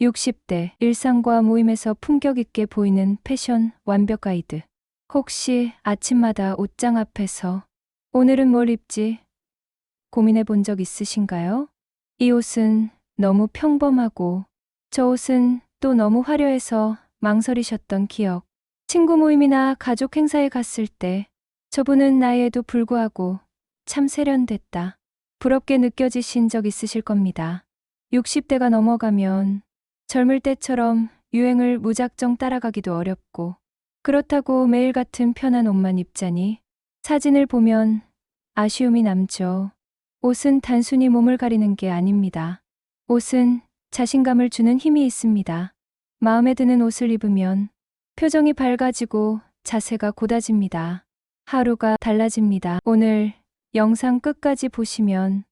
60대 일상과 모임에서 품격 있게 보이는 패션 완벽 가이드. 혹시 아침마다 옷장 앞에서 오늘은 뭘 입지 고민해 본 적 있으신가요? 이 옷은 너무 평범하고 저 옷은 또 너무 화려해서 망설이셨던 기억. 친구 모임이나 가족 행사에 갔을 때 저분은 나이에도 불구하고 참 세련됐다. 부럽게 느껴지신 적 있으실 겁니다. 60대가 넘어가면 젊을 때처럼 유행을 무작정 따라가기도 어렵고 그렇다고 매일 같은 편한 옷만 입자니 사진을 보면 아쉬움이 남죠. 옷은 단순히 몸을 가리는 게 아닙니다. 옷은 자신감을 주는 힘이 있습니다. 마음에 드는 옷을 입으면 표정이 밝아지고 자세가 곧아집니다. 하루가 달라집니다. 오늘 영상 끝까지 보시면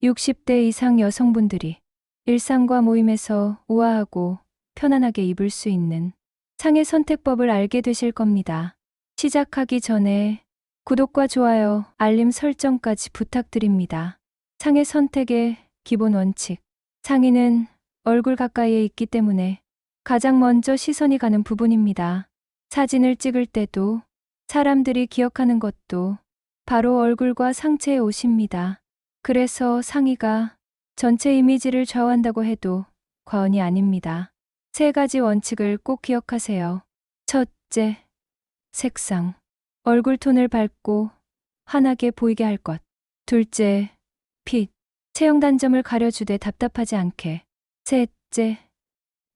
60대 이상 여성분들이 일상과 모임에서 우아하고 편안하게 입을 수 있는 상의 선택법을 알게 되실 겁니다. 시작하기 전에 구독과 좋아요, 알림 설정까지 부탁드립니다. 상의 선택의 기본 원칙. 상의는 얼굴 가까이에 있기 때문에 가장 먼저 시선이 가는 부분입니다. 사진을 찍을 때도 사람들이 기억하는 것도 바로 얼굴과 상체의 옷입니다. 그래서 상의가 전체 이미지를 좌우한다고 해도 과언이 아닙니다. 세 가지 원칙을 꼭 기억하세요. 첫째, 색상. 얼굴 톤을 밝고 환하게 보이게 할 것. 둘째, 핏. 체형 단점을 가려주되 답답하지 않게. 셋째,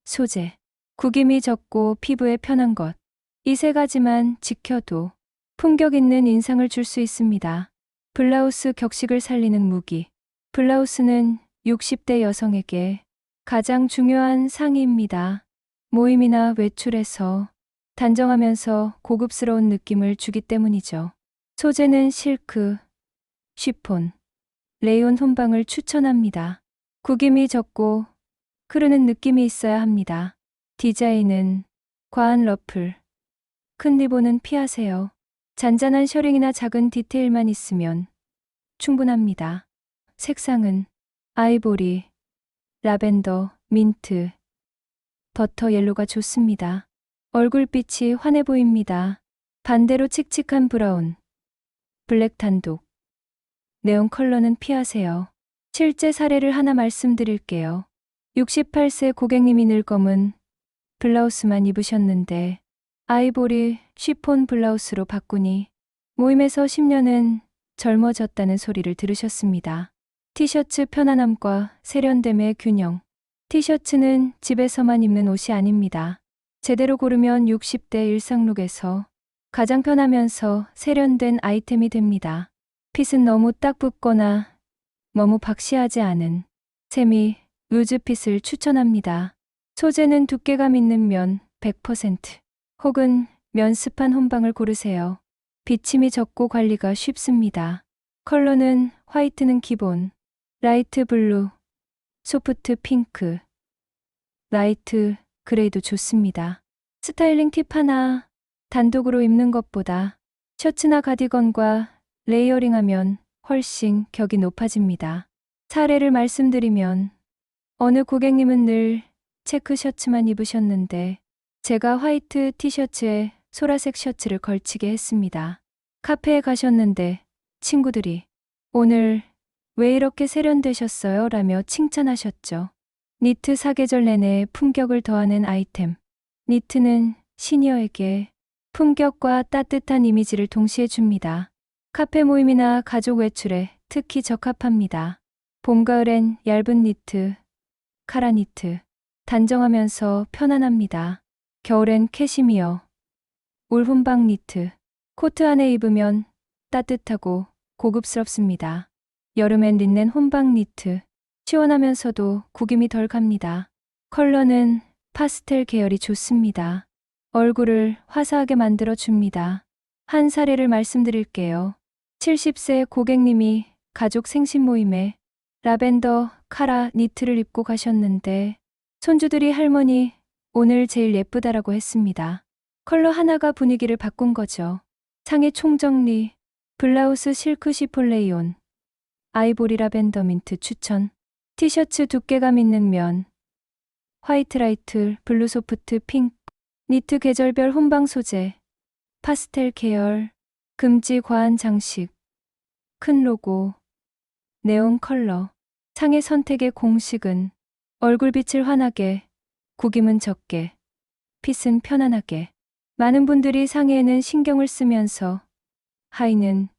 소재. 구김이 적고 피부에 편한 것. 이 세 가지만 지켜도 품격 있는 인상을 줄 수 있습니다. 블라우스 격식을 살리는 무기. 블라우스는 60대 여성에게 가장 중요한 상의입니다. 모임이나 외출에서 단정하면서 고급스러운 느낌을 주기 때문이죠. 소재는 실크, 쉬폰, 레이온 혼방을 추천합니다. 구김이 적고 흐르는 느낌이 있어야 합니다. 디자인은 과한 러플, 큰 리본은 피하세요. 잔잔한 셔링이나 작은 디테일만 있으면 충분합니다. 색상은 아이보리, 라벤더, 민트, 버터 옐로가 좋습니다. 얼굴빛이 환해 보입니다. 반대로 칙칙한 브라운, 블랙 단독, 네온 컬러는 피하세요. 실제 사례를 하나 말씀드릴게요. 68세 고객님이 늙검은 블라우스만 입으셨는데 아이보리 쉬폰 블라우스로 바꾸니 모임에서 10년은 젊어졌다는 소리를 들으셨습니다. 티셔츠 편안함과 세련됨의 균형. 티셔츠는 집에서만 입는 옷이 아닙니다. 제대로 고르면 60대 일상룩에서 가장 편하면서 세련된 아이템이 됩니다. 핏은 너무 딱 붙거나 너무 박시하지 않은 세미 루즈핏을 추천합니다. 소재는 두께감 있는 면 100% 혹은 면스판 혼방을 고르세요. 비침이 적고 관리가 쉽습니다. 컬러는 화이트는 기본, 라이트 블루, 소프트 핑크, 라이트 그레이도 좋습니다. 스타일링 팁 하나, 단독으로 입는 것보다 셔츠나 가디건과 레이어링하면 훨씬 격이 높아집니다. 사례를 말씀드리면 어느 고객님은 늘 체크 셔츠만 입으셨는데 제가 화이트 티셔츠에 소라색 셔츠를 걸치게 했습니다. 카페에 가셨는데 친구들이 오늘 왜 이렇게 세련되셨어요? 라며 칭찬하셨죠. 니트 사계절 내내 품격을 더하는 아이템. 니트는 시니어에게 품격과 따뜻한 이미지를 동시에 줍니다. 카페 모임이나 가족 외출에 특히 적합합니다. 봄, 가을엔 얇은 니트, 카라 니트, 단정하면서 편안합니다. 겨울엔 캐시미어, 울 혼방 니트, 코트 안에 입으면 따뜻하고 고급스럽습니다. 여름엔 린넨 혼방 니트, 시원하면서도 구김이 덜 갑니다. 컬러는 파스텔 계열이 좋습니다. 얼굴을 화사하게 만들어 줍니다. 한 사례를 말씀드릴게요. 70세 고객님이 가족 생신 모임에 라벤더 카라 니트를 입고 가셨는데 손주들이 할머니 오늘 제일 예쁘다라고 했습니다. 컬러 하나가 분위기를 바꾼 거죠. 상의 총정리, 블라우스 실크 시폰 레이온, 아이보리 라벤더 민트 추천. 티셔츠 두께감 있는 면, 화이트 라이트, 블루 소프트, 핑크, 니트 계절별 혼방 소재, 파스텔 계열, 금지 과한 장식, 큰 로고, 네온 컬러. 상의 선택의 공식은 얼굴빛을 환하게, 구김은 적게, 핏은 편안하게. 많은 분들이 상의에는 신경을 쓰면서 하의는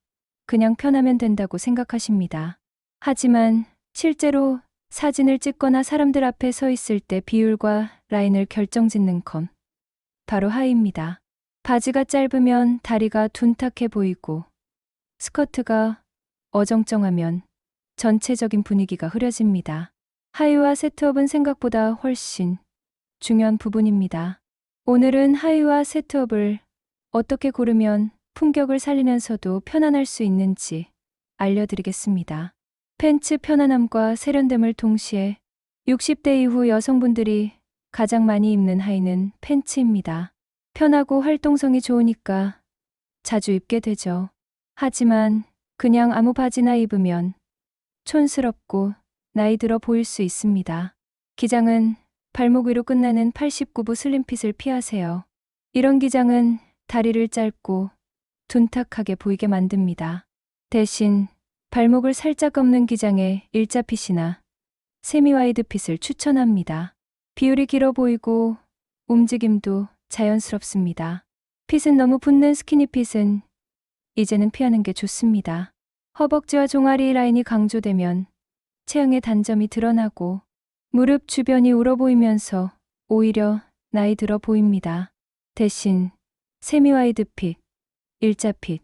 그냥 편하면 된다고 생각하십니다. 하지만 실제로 사진을 찍거나 사람들 앞에 서 있을 때 비율과 라인을 결정짓는 건 바로 하의입니다. 바지가 짧으면 다리가 둔탁해 보이고 스커트가 어정쩡하면 전체적인 분위기가 흐려집니다. 하의와 세트업은 생각보다 훨씬 중요한 부분입니다. 오늘은 하의와 세트업을 어떻게 고르면 품격을 살리면서도 편안할 수 있는지 알려드리겠습니다. 팬츠 편안함과 세련됨을 동시에 60대 이후 여성분들이 가장 많이 입는 하의는 팬츠입니다. 편하고 활동성이 좋으니까 자주 입게 되죠. 하지만 그냥 아무 바지나 입으면 촌스럽고 나이 들어 보일 수 있습니다. 기장은 발목 위로 끝나는 89부 슬림핏을 피하세요. 이런 기장은 다리를 짧고 둔탁하게 보이게 만듭니다. 대신 발목을 살짝 엎는 기장의 일자핏이나 세미와이드 핏을 추천합니다. 비율이 길어 보이고 움직임도 자연스럽습니다. 핏은 너무 붙는 스키니핏은 이제는 피하는 게 좋습니다. 허벅지와 종아리 라인이 강조되면 체형의 단점이 드러나고 무릎 주변이 울어 보이면서 오히려 나이 들어 보입니다. 대신 세미와이드 핏, 일자 핏,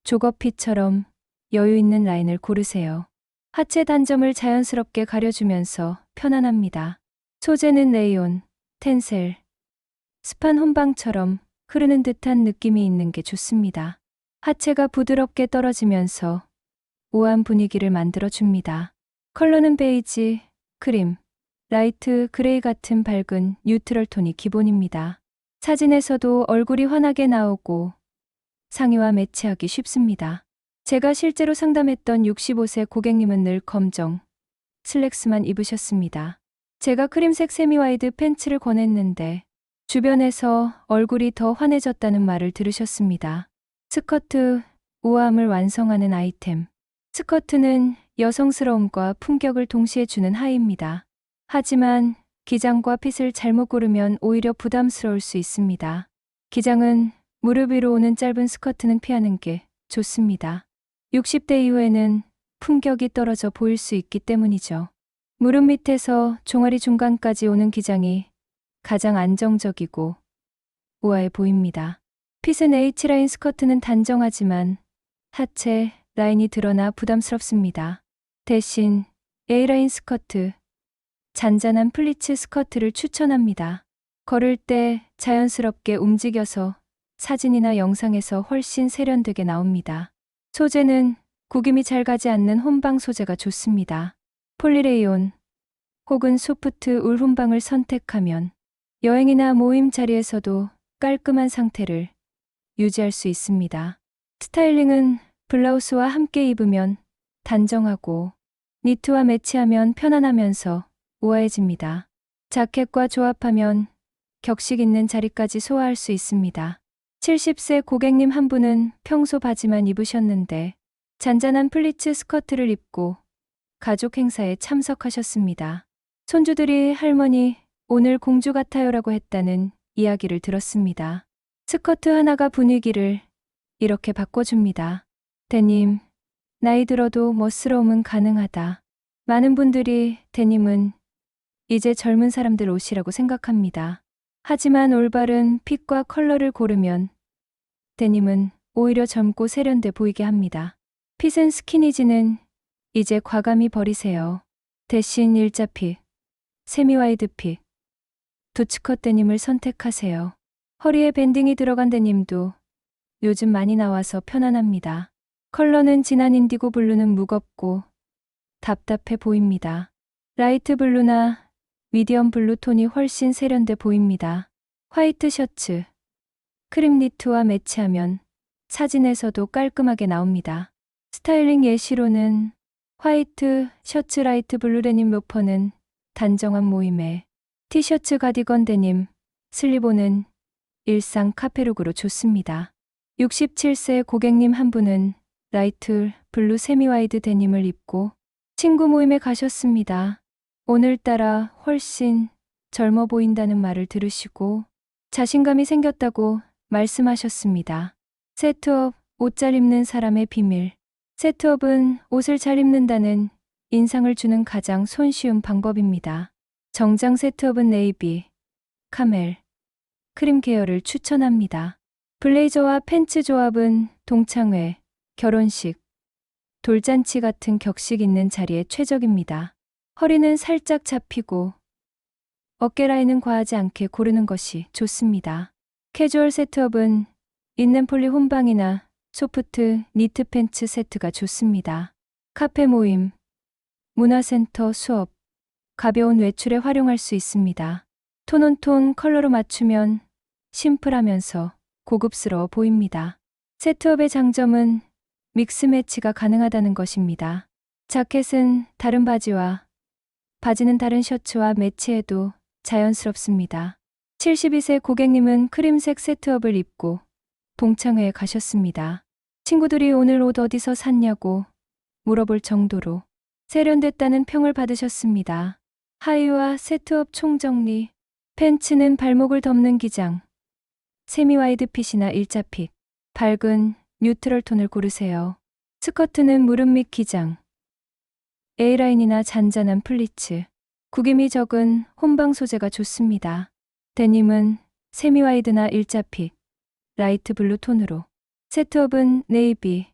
조거 핏처럼 여유 있는 라인을 고르세요. 하체 단점을 자연스럽게 가려주면서 편안합니다. 소재는 레이온, 텐셀, 스판 혼방처럼 흐르는 듯한 느낌이 있는 게 좋습니다. 하체가 부드럽게 떨어지면서 우아한 분위기를 만들어줍니다. 컬러는 베이지, 크림, 라이트 그레이 같은 밝은 뉴트럴 톤이 기본입니다. 사진에서도 얼굴이 환하게 나오고 상의와 매치하기 쉽습니다. 제가 실제로 상담했던 65세 고객님은 늘 검정 슬랙스만 입으셨습니다. 제가 크림색 세미와이드 팬츠를 권했는데 주변에서 얼굴이 더 환해졌다는 말을 들으셨습니다. 스커트, 우아함을 완성하는 아이템. 스커트는 여성스러움과 품격을 동시에 주는 하의입니다. 하지만 기장과 핏을 잘못 고르면 오히려 부담스러울 수 있습니다. 기장은 무릎 위로 오는 짧은 스커트는 피하는 게 좋습니다. 60대 이후에는 품격이 떨어져 보일 수 있기 때문이죠. 무릎 밑에서 종아리 중간까지 오는 기장이 가장 안정적이고 우아해 보입니다. 핏은 H라인 스커트는 단정하지만 하체 라인이 드러나 부담스럽습니다. 대신 A라인 스커트, 잔잔한 플리츠 스커트를 추천합니다. 걸을 때 자연스럽게 움직여서 사진이나 영상에서 훨씬 세련되게 나옵니다. 소재는 구김이 잘 가지 않는 혼방 소재가 좋습니다. 폴리레이온 혹은 소프트 울 혼방을 선택하면 여행이나 모임 자리에서도 깔끔한 상태를 유지할 수 있습니다. 스타일링은 블라우스와 함께 입으면 단정하고 니트와 매치하면 편안하면서 우아해집니다. 자켓과 조합하면 격식 있는 자리까지 소화할 수 있습니다. 70세 고객님 한 분은 평소 바지만 입으셨는데 잔잔한 플리츠 스커트를 입고 가족 행사에 참석하셨습니다. 손주들이 할머니 오늘 공주 같아요라고 했다는 이야기를 들었습니다. 스커트 하나가 분위기를 이렇게 바꿔줍니다. 데님, 나이 들어도 멋스러움은 가능하다. 많은 분들이 데님은 이제 젊은 사람들 옷이라고 생각합니다. 하지만 올바른 핏과 컬러를 고르면 데님은 오히려 젊고 세련돼 보이게 합니다. 핏은 스키니지는 이제 과감히 버리세요. 대신 일자핏, 세미와이드 핏, 부츠컷 데님을 선택하세요. 허리에 밴딩이 들어간 데님도 요즘 많이 나와서 편안합니다. 컬러는 진한 인디고 블루는 무겁고 답답해 보입니다. 라이트 블루나 미디엄 블루 톤이 훨씬 세련돼 보입니다. 화이트 셔츠, 크림 니트와 매치하면 사진에서도 깔끔하게 나옵니다. 스타일링 예시로는 화이트 셔츠 라이트 블루 데님 로퍼는 단정한 모임에, 티셔츠, 가디건, 데님, 슬리본은 일상 카페룩으로 좋습니다. 67세 고객님 한 분은 라이트 블루 세미와이드 데님을 입고 친구 모임에 가셨습니다. 오늘따라 훨씬 젊어 보인다는 말을 들으시고 자신감이 생겼다고 말씀하셨습니다. 세트업, 옷 잘 입는 사람의 비밀. 세트업은 옷을 잘 입는다는 인상을 주는 가장 손쉬운 방법입니다. 정장 세트업은 네이비, 카멜, 크림 계열을 추천합니다. 블레이저와 팬츠 조합은 동창회, 결혼식, 돌잔치 같은 격식 있는 자리에 최적입니다. 허리는 살짝 잡히고 어깨 라인은 과하지 않게 고르는 것이 좋습니다. 캐주얼 세트업은 있는 폴리 혼방이나 소프트 니트 팬츠 세트가 좋습니다. 카페 모임, 문화센터 수업, 가벼운 외출에 활용할 수 있습니다. 톤온톤 컬러로 맞추면 심플하면서 고급스러워 보입니다. 세트업의 장점은 믹스 매치가 가능하다는 것입니다. 자켓은 다른 바지와 바지는 다른 셔츠와 매치해도 자연스럽습니다. 72세 고객님은 크림색 세트업을 입고 동창회에 가셨습니다. 친구들이 오늘 옷 어디서 샀냐고 물어볼 정도로 세련됐다는 평을 받으셨습니다. 하의와 세트업 총정리. 팬츠는 발목을 덮는 기장, 세미와이드 핏이나 일자핏, 밝은 뉴트럴 톤을 고르세요. 스커트는 무릎 밑 기장, A라인이나 잔잔한 플리츠, 구김이 적은 혼방 소재가 좋습니다. 데님은 세미와이드나 일자핏, 라이트 블루 톤으로. 세트업은 네이비,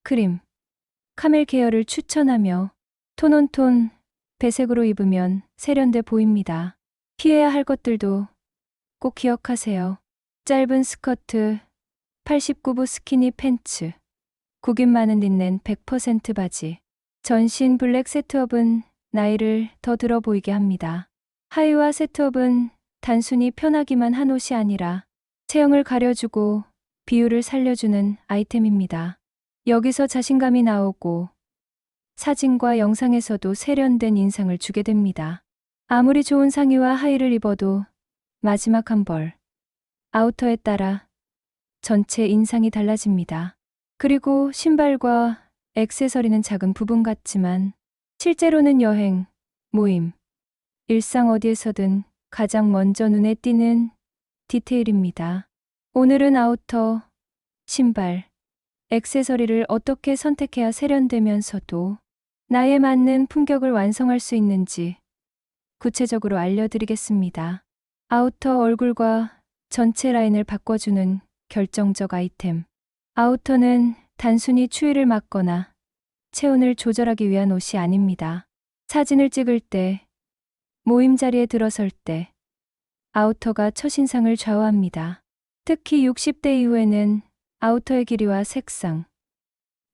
크림, 카멜 계열을 추천하며 톤온톤 배색으로 입으면 세련돼 보입니다. 피해야 할 것들도 꼭 기억하세요. 짧은 스커트, 89부 스키니 팬츠, 구김 많은 린넨 100% 바지. 전신 블랙 세트업은 나이를 더 들어 보이게 합니다. 하의와 세트업은 단순히 편하기만 한 옷이 아니라 체형을 가려주고 비율을 살려주는 아이템입니다. 여기서 자신감이 나오고 사진과 영상에서도 세련된 인상을 주게 됩니다. 아무리 좋은 상의와 하의를 입어도 마지막 한 벌, 아우터에 따라 전체 인상이 달라집니다. 그리고 신발과 액세서리는 작은 부분 같지만 실제로는 여행, 모임, 일상 어디에서든 가장 먼저 눈에 띄는 디테일입니다. 오늘은 아우터, 신발, 액세서리를 어떻게 선택해야 세련되면서도 나에 맞는 품격을 완성할 수 있는지 구체적으로 알려드리겠습니다. 아우터 얼굴과 전체 라인을 바꿔주는 결정적 아이템. 아우터는 단순히 추위를 막거나 체온을 조절하기 위한 옷이 아닙니다. 사진을 찍을 때, 모임 자리에 들어설 때 아우터가 첫인상을 좌우합니다. 특히 60대 이후에는 아우터의 길이와 색상,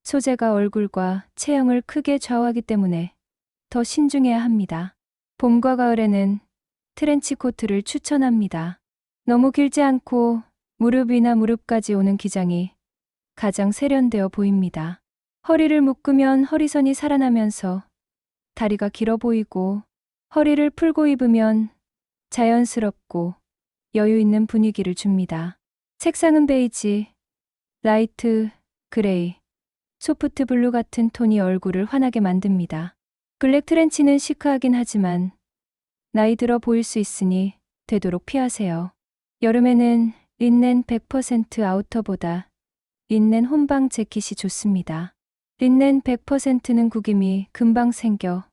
소재가 얼굴과 체형을 크게 좌우하기 때문에 더 신중해야 합니다. 봄과 가을에는 트렌치 코트를 추천합니다. 너무 길지 않고 무릎 위나 무릎까지 오는 기장이 가장 세련되어 보입니다. 허리를 묶으면 허리선이 살아나면서 다리가 길어 보이고 허리를 풀고 입으면 자연스럽고 여유 있는 분위기를 줍니다. 색상은 베이지, 라이트, 그레이, 소프트 블루 같은 톤이 얼굴을 환하게 만듭니다. 블랙 트렌치는 시크하긴 하지만 나이 들어 보일 수 있으니 되도록 피하세요. 여름에는 린넨 100% 아우터보다 린넨 혼방 재킷이 좋습니다. 린넨 100%는 구김이 금방 생겨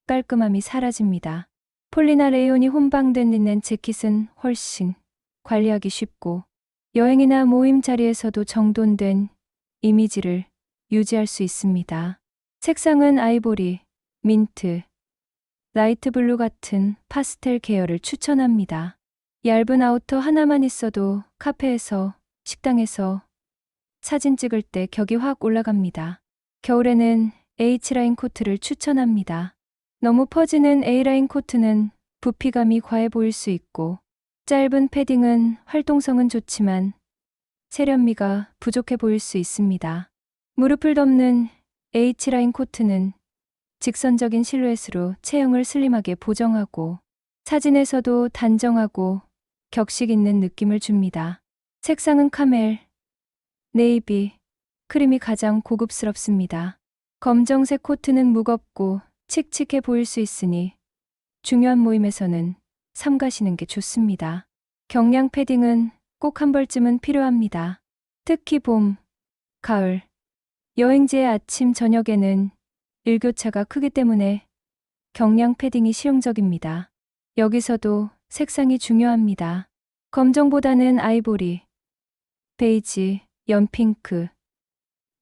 깔끔함이 사라집니다. 폴리나 레이온이 혼방된 린넨 재킷은 훨씬 관리하기 쉽고 여행이나 모임 자리에서도 정돈된 이미지를 유지할 수 있습니다. 색상은 아이보리, 민트, 라이트 블루 같은 파스텔 계열을 추천합니다. 얇은 아우터 하나만 있어도 카페에서, 식당에서 사진 찍을 때 격이 확 올라갑니다. 겨울에는 H라인 코트를 추천합니다. 너무 퍼지는 A라인 코트는 부피감이 과해 보일 수 있고 짧은 패딩은 활동성은 좋지만 세련미가 부족해 보일 수 있습니다. 무릎을 덮는 H라인 코트는 직선적인 실루엣으로 체형을 슬림하게 보정하고 사진에서도 단정하고 격식 있는 느낌을 줍니다. 색상은 카멜, 네이비, 크림이 가장 고급스럽습니다. 검정색 코트는 무겁고 칙칙해 보일 수 있으니 중요한 모임에서는 삼가시는 게 좋습니다. 경량 패딩은 꼭 한 벌쯤은 필요합니다. 특히 봄, 가을, 여행지의 아침, 저녁에는 일교차가 크기 때문에 경량 패딩이 실용적입니다. 여기서도 색상이 중요합니다. 검정보다는 아이보리, 베이지, 연핑크,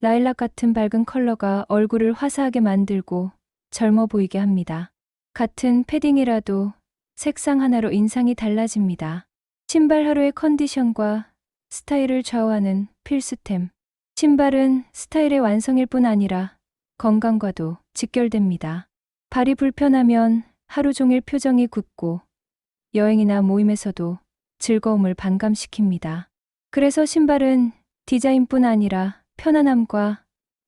라일락 같은 밝은 컬러가 얼굴을 화사하게 만들고 젊어 보이게 합니다. 같은 패딩이라도 색상 하나로 인상이 달라집니다. 신발 하루의 컨디션과 스타일을 좌우하는 필수템. 신발은 스타일의 완성일 뿐 아니라 건강과도 직결됩니다. 발이 불편하면 하루 종일 표정이 굳고 여행이나 모임에서도 즐거움을 반감시킵니다. 그래서 신발은 디자인뿐 아니라 편안함과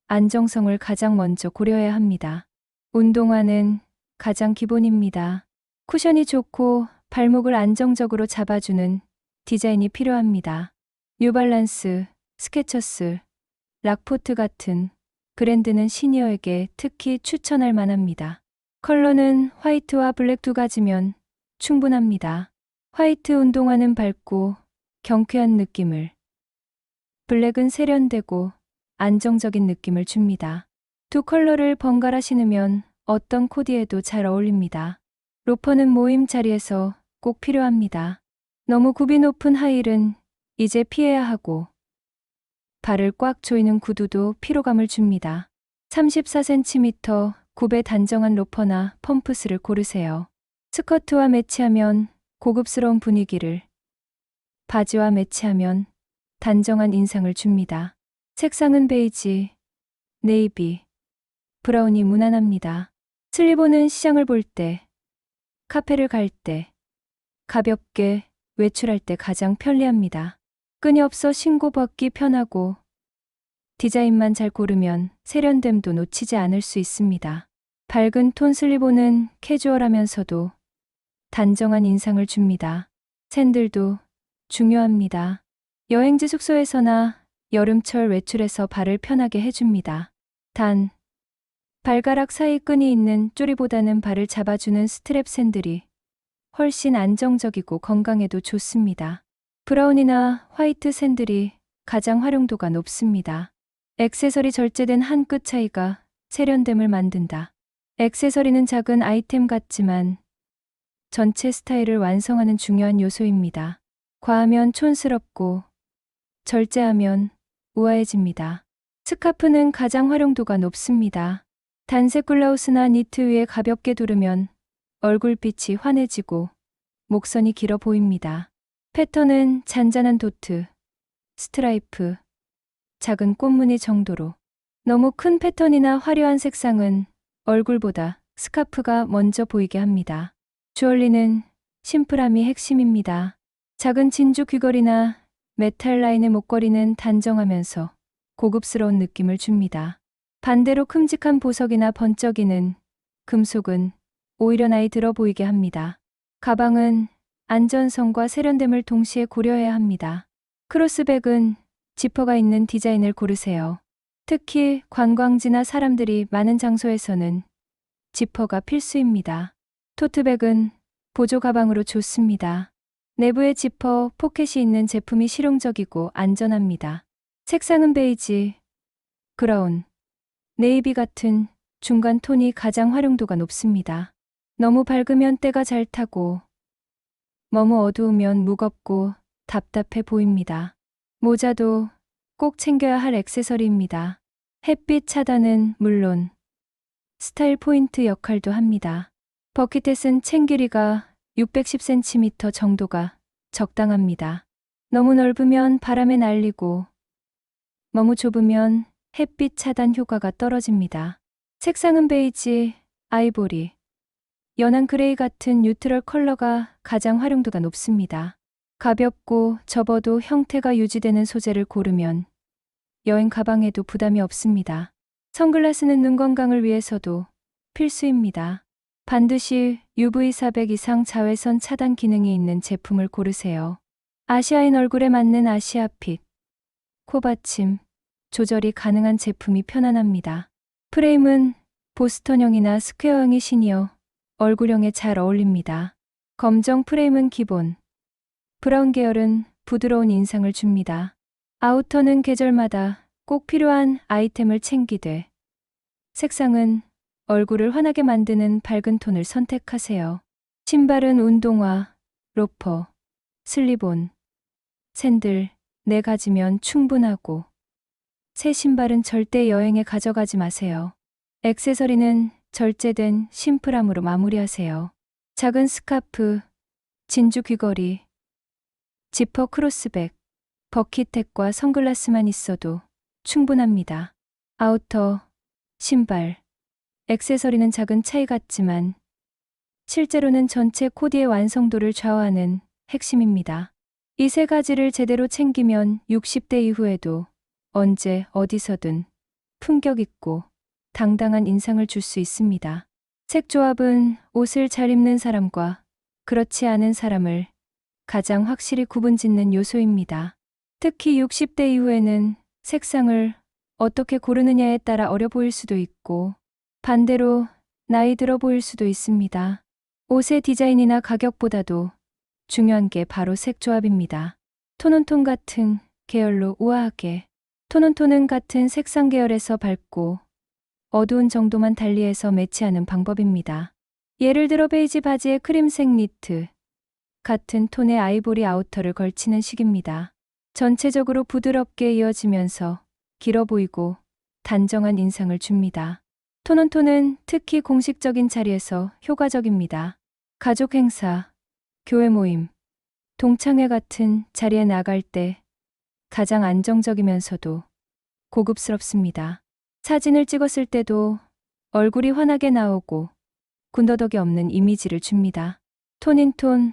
안정성을 가장 먼저 고려해야 합니다. 운동화는 가장 기본입니다. 쿠션이 좋고 발목을 안정적으로 잡아주는 디자인이 필요합니다. 뉴발란스, 스케쳐스, 락포트 같은 브랜드는 시니어에게 특히 추천할 만합니다. 컬러는 화이트와 블랙 두 가지면 충분합니다. 화이트 운동화는 밝고 경쾌한 느낌을, 블랙은 세련되고 안정적인 느낌을 줍니다. 두 컬러를 번갈아 신으면 어떤 코디에도 잘 어울립니다. 로퍼는 모임 자리에서 꼭 필요합니다. 너무 굽이 높은 하이힐은 이제 피해야 하고 발을 꽉 조이는 구두도 피로감을 줍니다. 34cm 굽의 단정한 로퍼나 펌프스를 고르세요. 스커트와 매치하면 고급스러운 분위기를, 바지와 매치하면 단정한 인상을 줍니다. 색상은 베이지, 네이비, 브라운이 무난합니다. 슬리본은 시장을 볼 때, 카페를 갈 때, 가볍게 외출할 때 가장 편리합니다. 끈이 없어 신고 벗기 편하고 디자인만 잘 고르면 세련됨도 놓치지 않을 수 있습니다. 밝은 톤 슬리본은 캐주얼하면서도 단정한 인상을 줍니다. 샌들도 중요합니다. 여행지 숙소에서나 여름철 외출에서 발을 편하게 해줍니다. 단, 발가락 사이 끈이 있는 쪼리보다는 발을 잡아주는 스트랩 샌들이 훨씬 안정적이고 건강에도 좋습니다. 브라운이나 화이트 샌들이 가장 활용도가 높습니다. 액세서리 절제된 한 끗 차이가 세련됨을 만든다. 액세서리는 작은 아이템 같지만 전체 스타일을 완성하는 중요한 요소입니다. 과하면 촌스럽고 절제하면 우아해집니다. 스카프는 가장 활용도가 높습니다. 단색 블라우스나 니트 위에 가볍게 두르면 얼굴빛이 환해지고 목선이 길어 보입니다. 패턴은 잔잔한 도트, 스트라이프, 작은 꽃무늬 정도로. 너무 큰 패턴이나 화려한 색상은 얼굴보다 스카프가 먼저 보이게 합니다. 주얼리는 심플함이 핵심입니다. 작은 진주 귀걸이나 메탈 라인의 목걸이는 단정하면서 고급스러운 느낌을 줍니다. 반대로 큼직한 보석이나 번쩍이는 금속은 오히려 나이 들어 보이게 합니다. 가방은 안전성과 세련됨을 동시에 고려해야 합니다. 크로스백은 지퍼가 있는 디자인을 고르세요. 특히 관광지나 사람들이 많은 장소에서는 지퍼가 필수입니다. 토트백은 보조 가방으로 좋습니다. 내부에 지퍼, 포켓이 있는 제품이 실용적이고 안전합니다. 색상은 베이지, 브라운, 네이비 같은 중간 톤이 가장 활용도가 높습니다. 너무 밝으면 때가 잘 타고 너무 어두우면 무겁고 답답해 보입니다. 모자도 꼭 챙겨야 할 액세서리입니다. 햇빛 차단은 물론 스타일 포인트 역할도 합니다. 버킷햇은 챙 길이가 610cm 정도가 적당합니다. 너무 넓으면 바람에 날리고 너무 좁으면 햇빛 차단 효과가 떨어집니다. 색상은 베이지, 아이보리, 연한 그레이 같은 뉴트럴 컬러가 가장 활용도가 높습니다. 가볍고 접어도 형태가 유지되는 소재를 고르면 여행 가방에도 부담이 없습니다. 선글라스는 눈 건강을 위해서도 필수입니다. 반드시 UV400 이상 자외선 차단 기능이 있는 제품을 고르세요. 아시아인 얼굴에 맞는 아시아핏, 코받침, 조절이 가능한 제품이 편안합니다. 프레임은 보스턴형이나 스퀘어형이 시니어, 얼굴형에 잘 어울립니다. 검정 프레임은 기본, 브라운 계열은 부드러운 인상을 줍니다. 아우터는 계절마다 꼭 필요한 아이템을 챙기되, 색상은 얼굴을 환하게 만드는 밝은 톤을 선택하세요. 신발은 운동화, 로퍼, 슬립온, 샌들 4가지면 충분하고, 새 신발은 절대 여행에 가져가지 마세요. 액세서리는 절제된 심플함으로 마무리하세요. 작은 스카프, 진주 귀걸이, 지퍼 크로스백, 버킷햇과 선글라스만 있어도 충분합니다. 아우터, 신발, 액세서리는 작은 차이 같지만 실제로는 전체 코디의 완성도를 좌우하는 핵심입니다. 이 3가지를 제대로 챙기면 60대 이후에도 언제 어디서든 품격 있고 당당한 인상을 줄 수 있습니다. 색 조합은 옷을 잘 입는 사람과 그렇지 않은 사람을 가장 확실히 구분짓는 요소입니다. 특히 60대 이후에는 색상을 어떻게 고르느냐에 따라 어려 보일 수도 있고 반대로 나이 들어 보일 수도 있습니다. 옷의 디자인이나 가격보다도 중요한 게 바로 색 조합입니다. 톤온톤 같은 계열로 우아하게, 톤온톤은 같은 색상 계열에서 밝고 어두운 정도만 달리해서 매치하는 방법입니다. 예를 들어 베이지 바지에 크림색 니트, 같은 톤의 아이보리 아우터를 걸치는 식입니다. 전체적으로 부드럽게 이어지면서 길어 보이고 단정한 인상을 줍니다. 톤온톤은 특히 공식적인 자리에서 효과적입니다. 가족 행사, 교회 모임, 동창회 같은 자리에 나갈 때 가장 안정적이면서도 고급스럽습니다. 사진을 찍었을 때도 얼굴이 환하게 나오고 군더더기 없는 이미지를 줍니다. 톤인톤,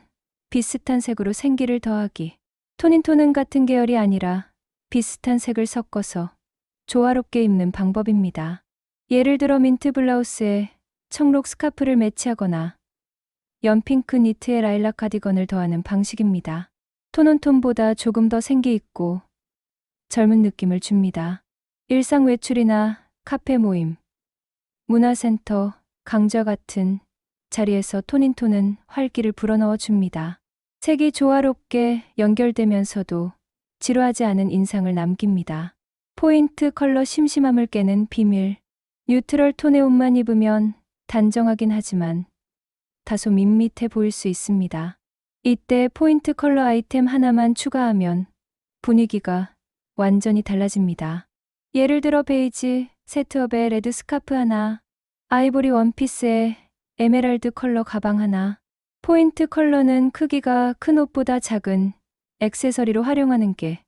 비슷한 색으로 생기를 더하기. 톤인톤은 같은 계열이 아니라 비슷한 색을 섞어서 조화롭게 입는 방법입니다. 예를 들어 민트 블라우스에 청록 스카프를 매치하거나 연핑크 니트에 라일락 카디건을 더하는 방식입니다. 톤온톤보다 조금 더 생기 있고 젊은 느낌을 줍니다. 일상 외출이나 카페 모임, 문화센터, 강좌 같은 자리에서 톤인톤은 활기를 불어넣어 줍니다. 색이 조화롭게 연결되면서도 지루하지 않은 인상을 남깁니다. 포인트 컬러 심심함을 깨는 비밀. 뉴트럴 톤의 옷만 입으면 단정하긴 하지만 다소 밋밋해 보일 수 있습니다. 이때 포인트 컬러 아이템 하나만 추가하면 분위기가 완전히 달라집니다. 예를 들어 베이지 세트업에 레드 스카프 하나, 아이보리 원피스에 에메랄드 컬러 가방 하나. 포인트 컬러는 크기가 큰 옷보다 작은 액세서리로 활용하는 게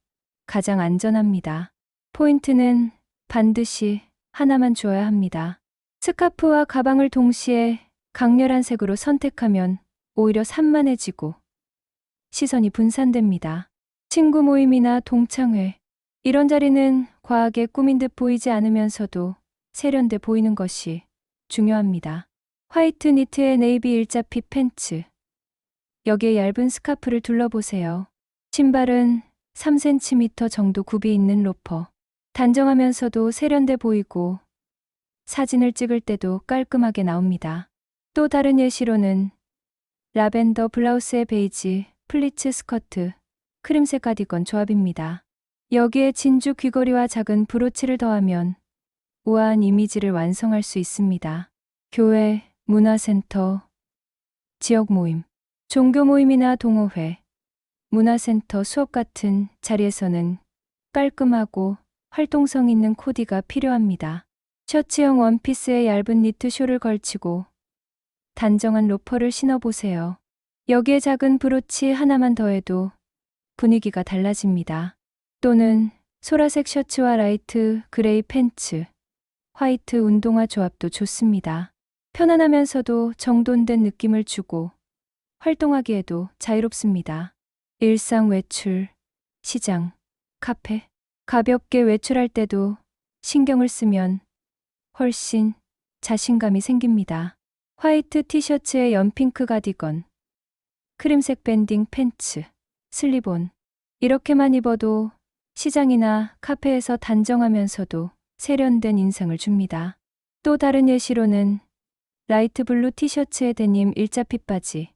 가장 안전합니다. 포인트는 반드시 하나만 줘야 합니다. 스카프와 가방을 동시에 강렬한 색으로 선택하면 오히려 산만해지고 시선이 분산됩니다. 친구 모임이나 동창회, 이런 자리는 과하게 꾸민 듯 보이지 않으면서도 세련돼 보이는 것이 중요합니다. 화이트 니트에 네이비 일자핏 팬츠, 여기에 얇은 스카프를 둘러보세요. 신발은 3cm 정도 굽이 있는 로퍼, 단정하면서도 세련돼 보이고 사진을 찍을 때도 깔끔하게 나옵니다. 또 다른 예시로는 라벤더 블라우스에 베이지 플리츠 스커트, 크림색 가디건 조합입니다. 여기에 진주 귀걸이와 작은 브로치를 더하면 우아한 이미지를 완성할 수 있습니다. 교회, 문화센터, 지역 모임, 종교 모임이나 동호회, 문화센터 수업 같은 자리에서는 깔끔하고 활동성 있는 코디가 필요합니다. 셔츠형 원피스에 얇은 니트 쇼를 걸치고 단정한 로퍼를 신어보세요. 여기에 작은 브로치 하나만 더해도 분위기가 달라집니다. 또는 소라색 셔츠와 라이트 그레이 팬츠, 화이트 운동화 조합도 좋습니다. 편안하면서도 정돈된 느낌을 주고 활동하기에도 자유롭습니다. 일상 외출, 시장, 카페, 가볍게 외출할 때도 신경을 쓰면 훨씬 자신감이 생깁니다. 화이트 티셔츠에 연핑크 가디건, 크림색 밴딩 팬츠, 슬립온. 이렇게만 입어도 시장이나 카페에서 단정하면서도 세련된 인상을 줍니다. 또 다른 예시로는 라이트 블루 티셔츠에 데님 일자핏 바지,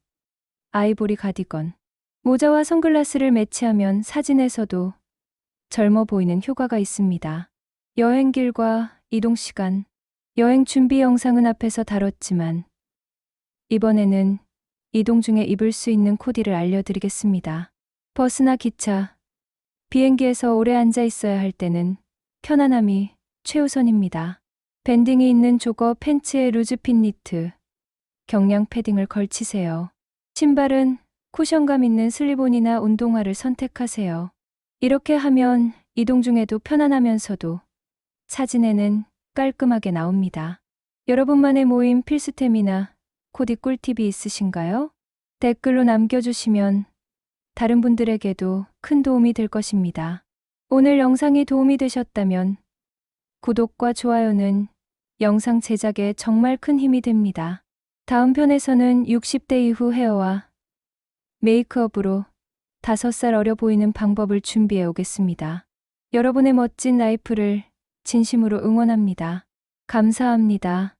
아이보리 가디건, 모자와 선글라스를 매치하면 사진에서도 젊어 보이는 효과가 있습니다. 여행길과 이동시간, 여행 준비 영상은 앞에서 다뤘지만 이번에는 이동 중에 입을 수 있는 코디를 알려드리겠습니다. 버스나 기차, 비행기에서 오래 앉아 있어야 할 때는 편안함이 최우선입니다. 밴딩이 있는 조거 팬츠에 루즈핏 니트, 경량 패딩을 걸치세요. 신발은 쿠션감 있는 슬립온이나 운동화를 선택하세요. 이렇게 하면 이동 중에도 편안하면서도 사진에는 깔끔하게 나옵니다. 여러분만의 모임 필수템이나 코디 꿀팁이 있으신가요? 댓글로 남겨주시면 다른 분들에게도 큰 도움이 될 것입니다. 오늘 영상이 도움이 되셨다면 구독과 좋아요는 영상 제작에 정말 큰 힘이 됩니다. 다음 편에서는 60대 이후 헤어와 메이크업으로 5살 어려 보이는 방법을 준비해 오겠습니다. 여러분의 멋진 라이프를 진심으로 응원합니다. 감사합니다.